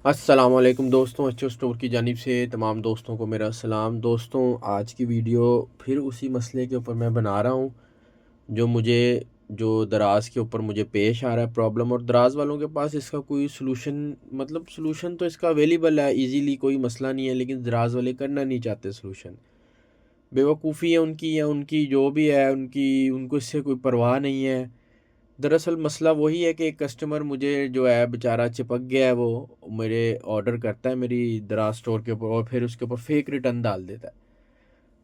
अस्सलाम वालेकुम दोस्तों, अच्छे स्टोर की जानिब से तमाम दोस्तों को मेरा सलाम। दोस्तों, आज की वीडियो फिर उसी मसले के ऊपर मैं बना रहा हूँ जो मुझे जो दराज़ के ऊपर मुझे पेश आ रहा है प्रॉब्लम, और दराज़ वालों के पास इसका कोई सलूशन, मतलब सलूशन तो इसका अवेलेबल है, इजीली कोई मसला नहीं है, लेकिन दराज़ वाले करना नहीं चाहते सलूशन। बेवकूफ़ी है उनकी, या उनकी जो भी है उनकी, उनको इससे कोई परवाह नहीं है। दरअसल मसला वही है कि एक कस्टमर मुझे जो है बेचारा चिपक गया है, वो मेरे ऑर्डर करता है मेरी दराज स्टोर के ऊपर, और फिर उसके ऊपर फेक रिटर्न डाल देता है।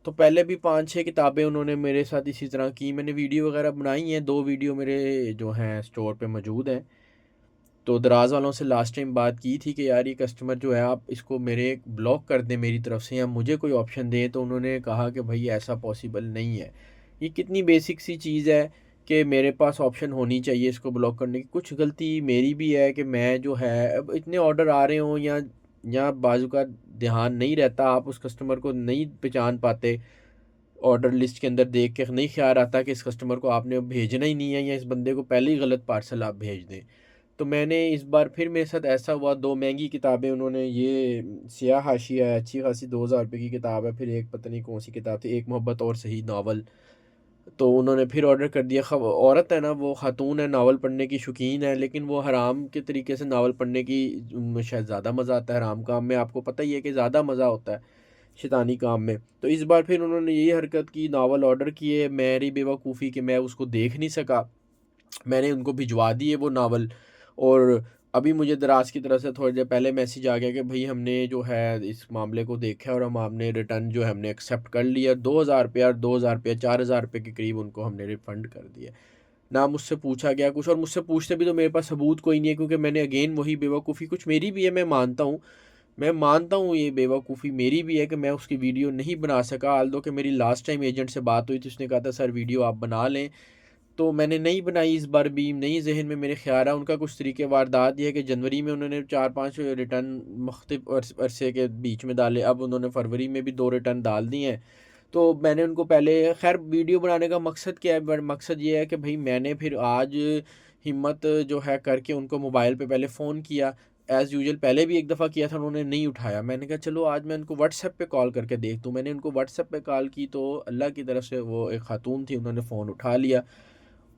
तो पहले भी 5-6 किताबें उन्होंने मेरे साथ इसी तरह की, मैंने वीडियो वगैरह बनाई हैं, 2 वीडियो मेरे जो हैं स्टोर पे मौजूद हैं। तो दराज वालों से लास्ट टाइम बात की थी कि यार ये कस्टमर जो है आप इसको मेरे ब्लॉक कर दें मेरी तरफ से, या मुझे कोई ऑप्शन दें। तो उन्होंने कहा कि भाई ऐसा पॉसिबल नहीं है। ये कितनी बेसिक सी चीज़ है कि मेरे पास ऑप्शन होनी चाहिए इसको ब्लॉक करने की। कुछ गलती मेरी भी है कि मैं जो है, अब इतने ऑर्डर आ रहे हों, या बाजू का ध्यान नहीं रहता, आप उस कस्टमर को नहीं पहचान पाते, ऑर्डर लिस्ट के अंदर देख के नहीं ख्याल आता कि इस कस्टमर को आपने अब भेजना ही नहीं है, या इस बंदे को पहले ही गलत पार्सल आप भेज दें। तो मैंने इस बार फिर मेरे साथ ऐसा हुआ, 2 महँगी किताबें उन्होंने, ये सियाह हाशिया है, अच्छी खासी 2000 रुपए की किताब है, फिर एक पता नहीं कौन-सी किताब थी, एक मोहब्बत और सही नावल। तो उन्होंने फिर ऑर्डर कर दिया। औरत है ना, वो खातून है, नावल पढ़ने की शौकीन है, लेकिन वो हराम के तरीके से नावल पढ़ने की उनमें शायद ज़्यादा मज़ा आता है। हराम काम में आपको पता ही है कि ज़्यादा मज़ा होता है शैतानी काम में। तो इस बार फिर उन्होंने यही हरकत की, नावल ऑर्डर किए, मेरी बेवकूफ़ी कि मैं उसको देख नहीं सका। मैंने उनको भिजवा दिए वो नावल, और अभी मुझे दराज की तरफ से थोड़ी देर पहले मैसेज आ गया कि भई हमने जो है इस मामले को देखा है, और हम आपने रिटर्न जो है हमने एक्सेप्ट कर लिया। 2000 रुपया और 2000 रुपया, 4000 रुपए के करीब उनको हमने रिफ़ंड कर दिया। ना मुझसे पूछा गया कुछ, और मुझसे पूछते भी तो मेरे पास सबूत कोई नहीं है, क्योंकि मैंने अगेन वही बेवकूफ़ी, कुछ मेरी भी है, मैं मानता हूँ। मैं मानता हूँ ये बेवकूफ़ी मेरी भी है कि मैं उसकी वीडियो नहीं बना सका, ऑल्दो कि मेरी लास्ट टाइम एजेंट से बात हुई थी, उसने कहा था सर वीडियो आप बना लें। तो मैंने नहीं बनाई इस बार भी, नहीं ज़हन में मेरे ख़्याल है उनका कुछ तरीके वारदात ये है कि जनवरी में उन्होंने 4-5 रिटर्न मुख्तलिफ़ अरसे के बीच में डाले, अब उन्होंने फरवरी में भी 2 रिटर्न डाल दिए हैं। तो मैंने उनको पहले, ख़ैर वीडियो बनाने का मकसद क्या है? मकसद ये है कि भई मैंने फिर आज हिम्मत जो है करके उनको मोबाइल पे पहले फ़ोन किया। एज़ यूजुअल पहले भी एक दफ़ा किया था, उन्होंने नहीं उठाया। मैंने कहा चलो आज मैं उनको व्हाट्सएप पे कॉल करके देखता हूँ। मैंने उनको व्हाट्सएप पे कॉल की, तो अल्लाह की तरफ से वो एक खातून थी, उन्होंने फ़ोन उठा लिया।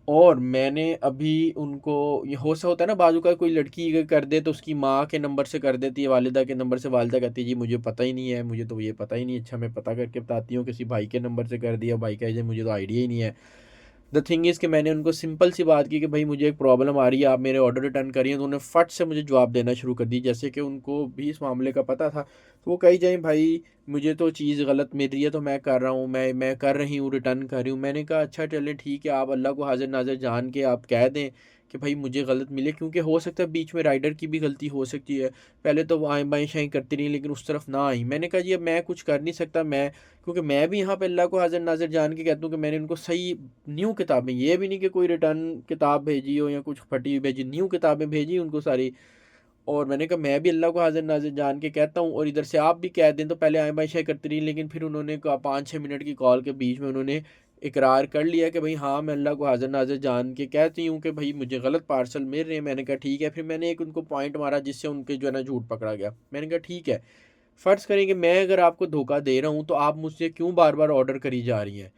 और मैंने अभी उनको, ये हो सा होता है ना, बाजू का कोई लड़की अगर कर दे तो उसकी माँ के नंबर से कर देती है, वालिदा के नंबर से। वालिदा कहती है जी मुझे पता ही नहीं है, मुझे तो ये पता ही नहीं। अच्छा मैं पता करके बताती हूँ, किसी भाई के नंबर से कर दिया, भाई कहे जी मुझे तो आइडिया ही नहीं है। द थिंग इज़ कि मैंने उनको सिंपल सी बात की कि भाई मुझे एक प्रॉब्लम आ रही है, आप मेरे ऑर्डर रिटर्न करिए। तो उन्होंने फट से मुझे जवाब देना शुरू कर दी, जैसे कि उनको भी इस मामले का पता था। तो वो कही जाए भाई मुझे तो चीज़ गलत मिल रही है तो मैं कर रहा हूँ, मैं कर रही हूँ, रिटर्न कर रही हूँ। मैंने कहा अच्छा चलें ठीक है, आप अल्लाह को हाज़िर नाज़िर जान के आप कह दें कि भाई मुझे गलत मिले, क्योंकि हो सकता है बीच में राइडर की भी गलती हो सकती है। पहले तो वो आएँ-बाएँ-शाएँ करती रहीं, लेकिन उस तरफ ना आई। मैंने कहा जी अब मैं कुछ कर नहीं सकता, मैं, क्योंकि मैं भी यहाँ पे अल्लाह को हाज़िर नाज़िर जान के कहता हूँ कि मैंने उनको सही न्यू किताबें, ये भी नहीं कि कोई रिटर्न किताब भेजी हो या कुछ फटी हुई भेजी, न्यू किताबें भेजी उनको सारी। और मैंने कहा मैं भी अल्लाह को हाज़िर नाज़िर जान के कहता हूँ, और इधर से आप भी कह दें। तो पहले आय-बाय-शाय करती रहीं, लेकिन फिर उन्होंने कहा 5-6 मिनट की कॉल के बीच में उन्होंने इकरार कर लिया कि भई हाँ, मैं अल्लाह को हाज़िर नाज़िर जान के कहती हूँ कि भई मुझे गलत पार्सल मिल रहे हैं। मैंने कहा ठीक है, फिर मैंने एक उनको पॉइंट मारा जिससे उनके जो है ना झूठ पकड़ा गया। मैंने कहा ठीक है, फ़र्ज़ करें कि मैं अगर आपको धोखा दे रहा हूँ, तो आप मुझसे क्यों बार-बार ऑर्डर करी जा रही हैं?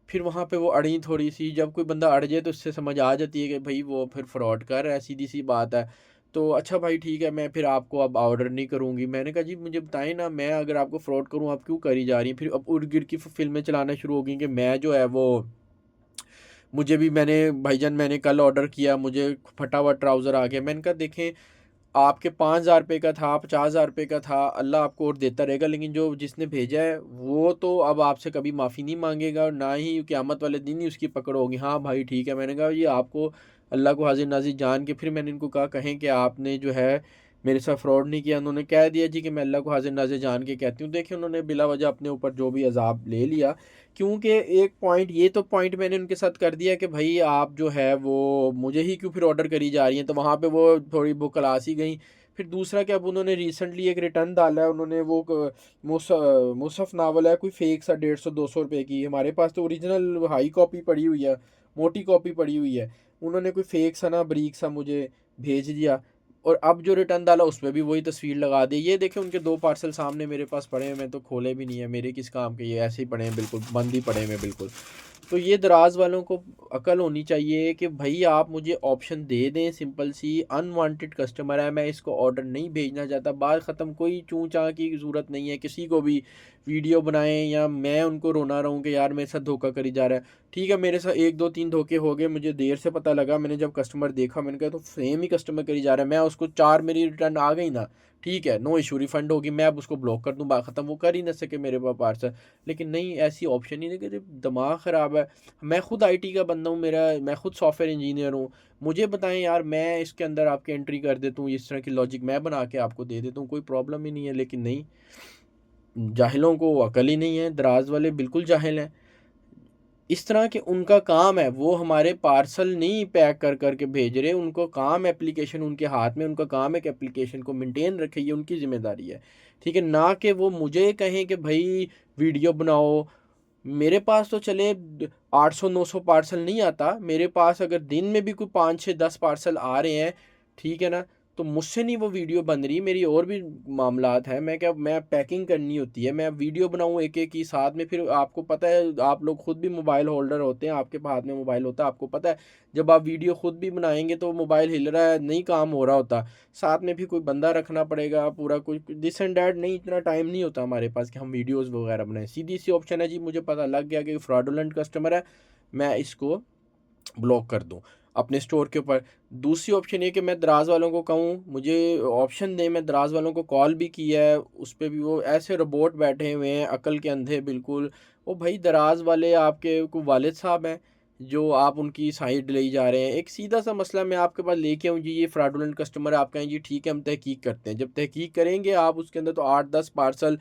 फिर वहाँ पे वो अड़ी थोड़ी-सी, जब कोई बंदा अड़ जाए तो उससे समझ आ जाती है कि भई वो फिर फ्रॉड कर रहा है, सीधी-सी बात है। तो अच्छा भाई ठीक है, मैं फिर आपको अब ऑर्डर नहीं करूँगी। मैंने कहा जी मुझे बताएँ ना, मैं अगर आपको फ्रॉड करूँ, आप क्यों करी जा रही हैं? फिर अब उर्द-गिर्द की फ़िल्में चलाना शुरू हो गई कि मैं जो है वो, मुझे भी, मैंने भाईजान मैंने कल ऑर्डर किया, मुझे फटा हुआ ट्राउज़र आ गया। मैंने कहा देखें, आपके 5000 रुपए का था, 50,000 रुपए का था, अल्लाह आपको और देता रहेगा, लेकिन जो जिसने भेजा है वो तो अब आपसे कभी माफ़ी नहीं माँगेगा, और ना ही क़यामत वाले दिन ही उसकी पकड़ होगी। हाँ भाई ठीक है, मैंने कहा ये आपको अल्लाह को हाज़िर-नाज़िर जान के, फिर मैंने इनको कहा कहें कि आपने जो है मेरे साथ फ्रॉड नहीं किया। उन्होंने कह दिया जी कि मैं अल्लाह को हाज़िर-नाज़िर जान के कहती हूँ। देखिए उन्होंने बिला वजह अपने ऊपर जो भी अज़ाब ले लिया, क्योंकि एक पॉइंट, ये तो पॉइंट मैंने उनके साथ कर दिया कि भई आप जो है वो मुझे ही क्यों फिर ऑर्डर करी जा रही हैं, तो वहाँ पे वो थोड़ी भुखला सी गईं। फिर दूसरा क्या, अब उन्होंने रिसेंटली एक रिटर्न डाला है, उन्होंने वो मुसहफ़ नावल है कोई फेक सा, 150-200 रुपए की। हमारे पास तो ओरिजिनल हाई कॉपी पड़ी हुई है, मोटी कॉपी पड़ी हुई है। उन्होंने कोई फेक सा ना, बारीक सा मुझे भेज दिया। और अब जो रिटर्न डाला उसमें भी वही तस्वीर लगा दी। ये देखें उनके 2 पार्सल सामने मेरे पास पड़े हैं, मैं तो खोले भी नहीं है, मेरे किस काम के, ये ऐसे ही पड़े हैं, बिल्कुल बंद ही पड़े हैं बिल्कुल। तो ये दराज वालों को अकल होनी चाहिए कि भाई आप मुझे ऑप्शन दे दें, सिंपल सी। अनवांटेड कस्टमर है, मैं इसको ऑर्डर नहीं भेजना चाहता, बात ख़त्म। कोई चूँ चाँ की ज़रूरत नहीं है, किसी को भी वीडियो बनाएं या मैं उनको रोना रहूं कि यार मेरे साथ धोखा करी जा रहा है। ठीक है, मेरे साथ 1 2 3 धोखे हो गए, मुझे देर से पता लगा। मैंने जब कस्टमर देखा मैंने कहा तो सेम ही कस्टमर करी जा रहा है, मैं उसको 4 मेरी रिटर्न आ गई ना, ठीक है, नो इशू, रिफंड होगी, मैं अब उसको ब्लॉक कर दूं, बात ख़त्म। वो कर ही ना सके मेरे पास पार्सल। लेकिन नहीं, ऐसी ऑप्शन ही नहीं कि दिमाग ख़राब है। मैं खुद आईटी का बंदा हूँ, मैं खुद सॉफ्टवेयर इंजीनियर हूँ। मुझे बताएं यार, मैं इसके अंदर आपके एंट्री कर देता हूँ, इस तरह की लॉजिक मैं बना के आपको दे देता हूँ, कोई प्रॉब्लम ही नहीं है। लेकिन नहीं, जाहिलों को अकल ही नहीं है, दराज वाले बिल्कुल जाहिल हैं। इस तरह के उनका काम है, वो हमारे पार्सल नहीं पैक कर करके भेज रहे, उनको काम एप्लीकेशन उनके हाथ में, उनका काम है कि एप्लीकेशन को मेंटेन रखे, ये उनकी जिम्मेदारी है। ठीक है ना, कि वो मुझे कहें कि भाई वीडियो बनाओ। मेरे पास तो चले 800 900 पार्सल नहीं आता, मेरे पास अगर दिन में भी कोई 5 6 10 पार्सल आ रहे हैं, ठीक है ना, तो मुझसे नहीं वो वीडियो बन रही, मेरी और भी मामलात है। मैं क्या, मैं पैकिंग करनी होती है, मैं वीडियो बनाऊँ एक एक की साथ में। फिर आपको पता है, आप लोग खुद भी मोबाइल होल्डर होते हैं, आपके हाथ में मोबाइल होता है, आपको पता है जब आप वीडियो खुद भी बनाएंगे तो मोबाइल हिल रहा है, नहीं काम हो रहा होता, साथ में भी कोई बंदा रखना पड़ेगा, पूरा कुछ दिस एंड डैट। नहीं, इतना टाइम नहीं होता हमारे पास कि हम वीडियोस वगैरह बनाएं। सीधी सी ऑप्शन है जी, मुझे पता लग गया कि फ्रॉडुलेंट कस्टमर है, मैं इसको ब्लॉक कर दूं अपने स्टोर के ऊपर। दूसरी ऑप्शन ये कि मैं दराज वालों को कहूँ मुझे ऑप्शन दें। मैं दराज वालों को कॉल भी किया है, उस पर भी वो ऐसे रोबोट बैठे हुए हैं, अकल के अंधे बिल्कुल। वो भाई दराज वाले आपके को वालिद साहब हैं जो आप उनकी साइड ले जा रहे हैं। एक सीधा सा मसला मैं आपके पास लेके आऊँ जी, ये फ्रॉडुलेंट कस्टमर है, आप कहें जी ठीक है हम तहकीक करते हैं। जब तहकीक करेंगे आप उसके अंदर तो 8 10 पार्सल,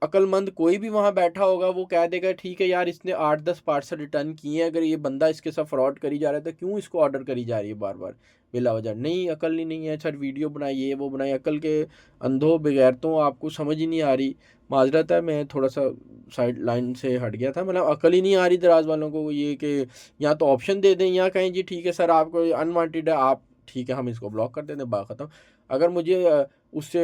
अक्लमंद कोई भी वहाँ बैठा होगा वो कह देगा ठीक है यार, इसने 8 10 पार्सल रिटर्न किए हैं, अगर ये बंदा इसके साथ फ्रॉड करी जा रहा है तो क्यों इसको ऑर्डर करी जा रही है बार बार बिला वजह। नहीं, अकल ही नहीं है सर, वीडियो बनाइए वो बनाइए, अकल के अंधों बगैरतों, आपको समझ ही नहीं आ रही। माजरत है, मैं थोड़ा सा साइड लाइन से हट गया था, मतलब अकल ही नहीं आ रही दराज वालों को ये कि या तो ऑप्शन दे दें या कहें जी ठीक है सर आपको अनवांटेड है, आप ठीक है हम इसको ब्लॉक कर देते हैं, बात खत्म। अगर मुझे उससे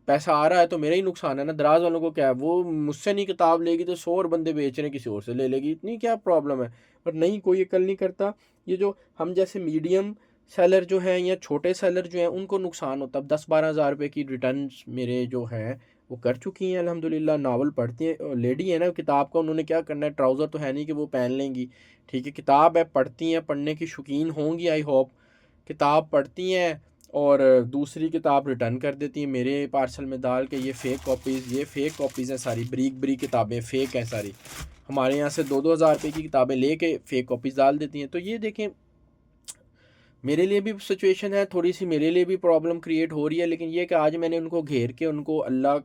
पैसा आ रहा है तो मेरा ही नुकसान है ना, दराज वालों को क्या है, वो मुझसे नहीं किताब लेगी तो 100 और बंदे बेच रहे हैं किसी और से ले लेगी, इतनी क्या प्रॉब्लम है। पर नहीं, कोई अकल नहीं करता। ये जो हम जैसे मीडियम सेलर जो हैं या छोटे सेलर जो हैं उनको नुकसान होता है। 10 12 हज़ार रुपये की रिटर्न मेरे जो हैं वो कर चुकी हैं अल्हम्दुलिल्लाह। नावल पढ़ती हैं, लेडी है ना, किताब का उन्होंने क्या करना है, ट्राउज़र तो है नहीं कि वो पहन लेंगी, ठीक है, किताब है, पढ़ती हैं, पढ़ने की शौकीन होंगी आई होप, किताब पढ़ती हैं और दूसरी किताब रिटर्न कर देती हैं मेरे पार्सल में डाल के। ये फ़ेक कॉपीज़ हैं सारी, बरीक बरीक किताबें फ़ेक हैं सारी, हमारे यहाँ से 2 2 हज़ार रुपये की किताबें लेके फ़ेक कॉपीज़ डाल देती हैं। तो ये देखें, मेरे लिए भी सिचुएशन है थोड़ी सी, मेरे लिए भी प्रॉब्लम क्रिएट हो रही है। लेकिन ये कि आज मैंने उनको घेर के उनको अल्लाह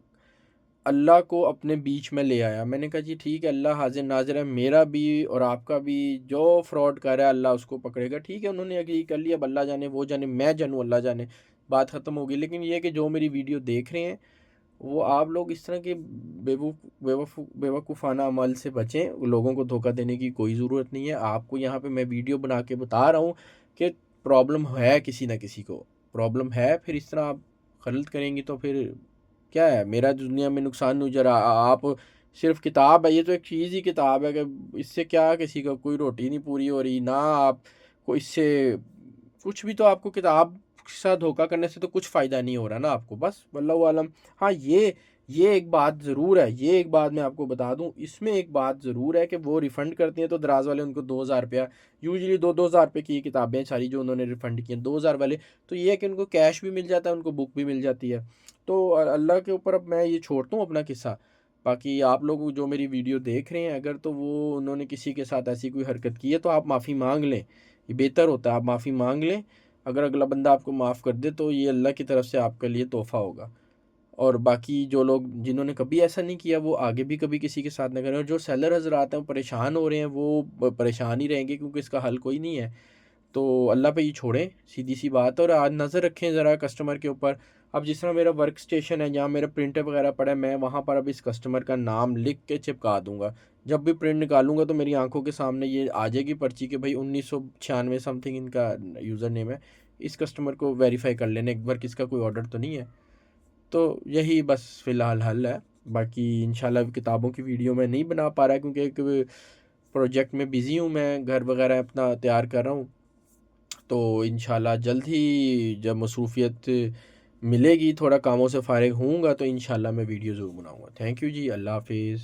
अल्लाह को अपने बीच में ले आया। मैंने कहा जी ठीक है, अल्लाह हाजिर नाजिर है, मेरा भी और आपका भी, जो फ्रॉड कर रहा है अल्लाह उसको पकड़ेगा। ठीक है, उन्होंने एग्री कर लिया, अब अल्लाह जाने वो जाने, मैं जानूँ अल्लाह जाने, बात ख़त्म होगी। लेकिन ये है कि जो मेरी वीडियो देख रहे हैं वो आप लोग इस तरह के बेवकूफ़ाना अमल से बचें। लोगों को धोखा देने की कोई ज़रूरत नहीं है। आपको यहाँ पे मैं वीडियो बना के बता रहा हूँ कि प्रॉब्लम है, किसी ना किसी को प्रॉब्लम है, फिर इस तरह आप गलत करेंगी तो फिर क्या है, मेरा दुनिया में नुकसान नहीं। जरा आप सिर्फ किताब है, ये तो एक चीज़ ही किताब है कि इससे क्या किसी का कोई रोटी नहीं पूरी हो रही ना, आपको इससे कुछ भी, तो आपको किताब के साथ धोखा करने से तो कुछ फ़ायदा नहीं हो रहा ना आपको, बस वल्लाहु आलम। हाँ, ये एक बात ज़रूर है, ये एक बात मैं आपको बता दूं, इसमें एक बात ज़रूर है कि वो रिफ़ंड करती हैं तो दराज वाले उनको 2 हज़ार रुपया, यूजुअली 2 2 हज़ार रुपये की किताबें सारी जो उन्होंने रिफ़ंड की हैं, 2 हज़ार वाले। तो ये है कि उनको कैश भी मिल जाता है, उनको बुक भी मिल जाती है। तो अल्लाह के ऊपर अब मैं ये छोड़ता हूँ अपना किस्सा। बाकी आप लोग जो मेरी वीडियो देख रहे हैं, अगर तो वो उन्होंने किसी के साथ ऐसी कोई हरकत की है तो आप माफ़ी मांग लें, ये बेहतर होता है, आप माफ़ी मांग लें। अगर अगला बंदा आपको माफ़ कर दे तो ये अल्लाह की तरफ से आपके लिए तोहफ़ा होगा। और बाकी जो लोग जिन्होंने कभी ऐसा नहीं किया वो आगे भी कभी किसी के साथ ना करें। और जो सेलर हज़रात हैं वो परेशान हो रहे हैं, वो परेशान ही रहेंगे क्योंकि इसका हल कोई नहीं है। तो अल्लाह पे ही छोड़ें, सीधी सी बात है। और आज नज़र रखें ज़रा कस्टमर के ऊपर। अब जिस तरह मेरा वर्क स्टेशन है जहाँ मेरा प्रिंटर वगैरह पड़ा है, मैं वहाँ पर अब इस कस्टमर का नाम लिख के चिपका दूंगा। जब भी प्रिंट निकालूंगा तो मेरी आंखों के सामने ये आ जाएगी पर्ची कि भाई 1996 समथिंग इनका यूज़र नेम है, इस कस्टमर को वेरीफाई कर लेना एक बार कि इसका कोई ऑर्डर तो नहीं है। तो यही बस फ़िलहाल हल है। बाकी इंशाल्लाह किताबों की वीडियो मैं नहीं बना पा रहा क्योंकि एक प्रोजेक्ट में बिज़ी हूँ, मैं घर वगैरह अपना तैयार कर रहा हूँ। तो इंशाल्लाह जल्द ही जब मसरूफ़ियत मिलेगी, थोड़ा कामों से फ़ारिग होऊंगा तो इंशाल्लाह मैं वीडियो ज़रूर बनाऊँगा। थैंक यू जी, अल्लाह हाफ़िज़।